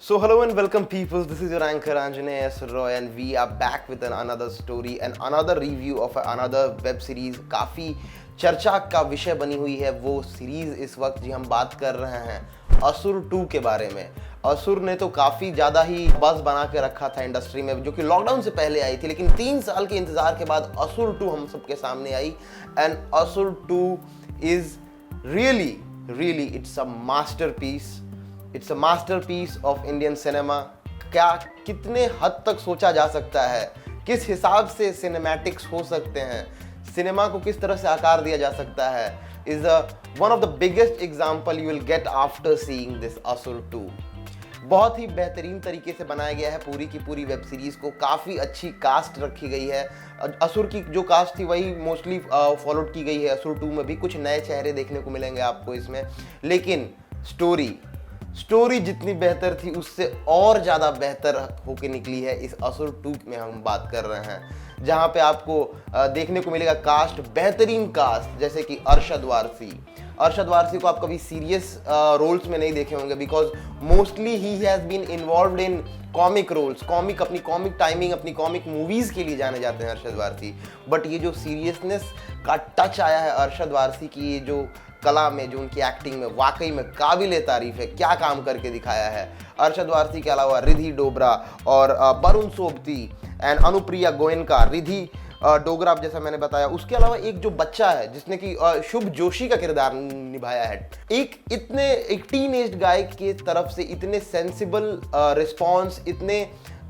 So hello and welcome people, this is your anchor Anjaneya S. Roy and we are back with another story and another review of another web series। काफ़ी चर्चा का विषय बनी हुई है वो series इस वक्त जी हम बात कर रहे हैं असुर 2 के बारे में। असुर ने तो काफ़ी ज़्यादा ही बज़ बना के रखा था इंडस्ट्री में, जो कि लॉकडाउन से पहले आई थी, लेकिन 3 साल के इंतज़ार के बाद असुर 2 हम सबके सामने आई एंड असुर 2 is really it's a masterpiece. It's a masterpiece of Indian cinema. क्या कितने हद तक सोचा जा सकता है, किस हिसाब से सिनेमैटिक्स हो सकते हैं, सिनेमा को किस तरह से आकार दिया जा सकता है, is one of the biggest example you will get after seeing this असुर 2। बहुत ही बेहतरीन तरीके से बनाया गया है पूरी की पूरी वेब सीरीज को। काफ़ी अच्छी कास्ट रखी गई है। असुर की जो कास्ट थी वही मोस्टली फॉलोड की गई है असुर 2 में भी। कुछ नए चेहरे देखने को मिलेंगे आपको इसमें, लेकिन स्टोरी जितनी बेहतर थी उससे और ज़्यादा बेहतर होके निकली है इस असुर 2 में हम बात कर रहे हैं, जहाँ पे आपको देखने को मिलेगा कास्ट, बेहतरीन कास्ट, जैसे कि अरशद वारसी को आप कभी सीरियस रोल्स में नहीं देखे होंगे, because mostly he has been involved in comic roles. अपनी कॉमिक टाइमिंग, अपनी कॉमिक मूवीज़ के लिए जाने जाते हैं अरशद वारसी। बट ये जो सीरियसनेस का टच आया है अरशद वारसी की ये जो कला में, जो उनकी एक्टिंग में, वाकई में काबिले तारीफ है। क्या काम करके दिखाया है। अरशद वारसी के अलावा रिधि डोबरा और वरुण सोबती एंड अनुप्रिया गोयनका। रिधि डोगरा जैसा मैंने बताया, उसके अलावा एक जो बच्चा है जिसने कि शुभ जोशी का किरदार निभाया है, एक टीन एज गाय के तरफ से इतने सेंसिबल रिस्पॉन्स, इतने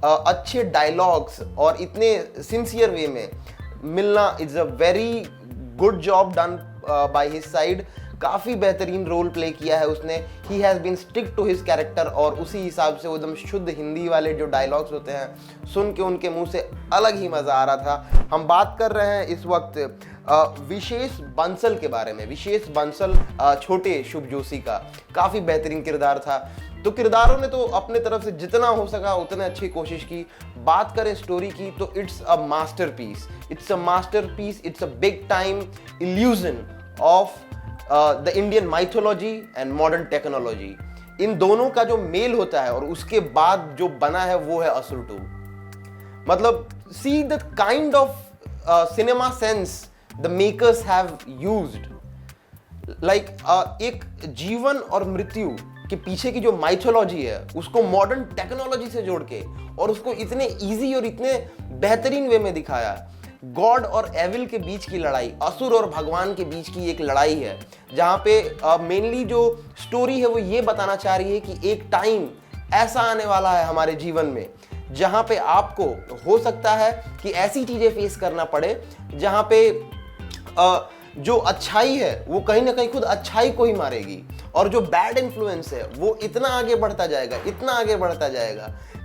अच्छे डायलॉग्स और इतने सिंसियर वे में मिलना, it's a very good job done by his side. काफ़ी बेहतरीन रोल प्ले किया है उसने। He has been stick to his character और उसी हिसाब से वो एकदम शुद्ध हिंदी वाले जो डायलॉग्स होते हैं सुन के उनके मुंह से अलग ही मज़ा आ रहा था। हम बात कर रहे हैं इस वक्त विशेष बंसल के बारे में। विशेष बंसल छोटे शुभ जोशी का काफ़ी बेहतरीन किरदार था। तो किरदारों ने तो अपने तरफ से जितना हो सका उतने अच्छी कोशिश की। बात करें स्टोरी की तो it's a masterpiece. It's a big time illusion of the Indian mythology and modern technology. इन दोनों का जो मेल होता है और उसके बाद जो बना है वो है असुर 2। मतलब see the kind of cinema sense the makers have used. Like एक जीवन और मृत्यु के पीछे की जो माइथोलॉजी है उसको मॉडर्न टेक्नोलॉजी से जोड़ के और उसको इतने इजी और इतने बेहतरीन वे में दिखाया। गॉड और एविल के बीच की लड़ाई, असुर और भगवान के बीच की एक लड़ाई है, जहाँ पे मेनली जो स्टोरी है वो ये बताना चाह रही है कि एक टाइम ऐसा आने वाला है हमारे जीवन में जहाँ पे आपको हो सकता है कि ऐसी चीज़ें फेस करना पड़े जहाँ पे जो अच्छाई है वो कहीं ना कहीं खुद अच्छाई को ही मारेगी और जो बैड इन्फ्लुएंस है वो इतना आगे बढ़ता जाएगा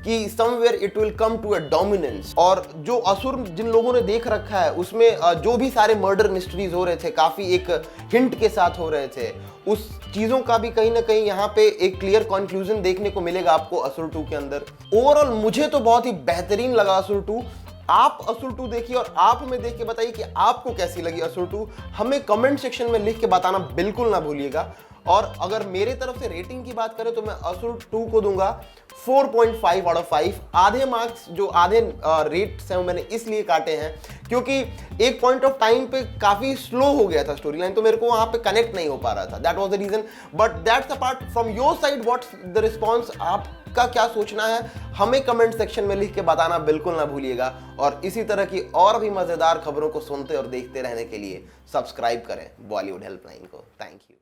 कि somewhere it will come to a dominance. और जो असुर जिन लोगों ने देख रखा है उसमें जो भी सारे मर्डर मिस्ट्रीज हो रहे थे काफ़ी एक हिंट के साथ हो रहे थे, उस चीज़ों का भी कहीं ना कहीं यहाँ पे एक क्लियर कंक्लूजन देखने को मिलेगा आपको असुर 2 के अंदर। ओवरऑल मुझे तो बहुत ही बेहतरीन लगा असुर 2। आप असुर 2 देखिए और आप हमें देख के बताइए कि आपको कैसी लगी असुर 2। हमें कमेंट सेक्शन में लिख के बताना बिल्कुल ना भूलिएगा। और अगर मेरे तरफ से रेटिंग की बात करें तो मैं असुर 2 को दूंगा 4.5 आउट ऑफ 5। आधे मार्क्स जो आधे रेट्स हैं वो मैंने इसलिए काटे हैं क्योंकि एक पॉइंट ऑफ टाइम पे काफी स्लो हो गया था स्टोरी लाइन, तो मेरे को वहां पे कनेक्ट नहीं हो पा रहा था। That was the reason. But that's apart from your side, what's the response, आपका क्या सोचना है हमें कमेंट सेक्शन में लिख के बताना बिल्कुल ना भूलिएगा। और इसी तरह की और भी मजेदार खबरों को सुनते और देखते रहने के लिए सब्सक्राइब करें बॉलीवुड हेल्पलाइन को। Thank you.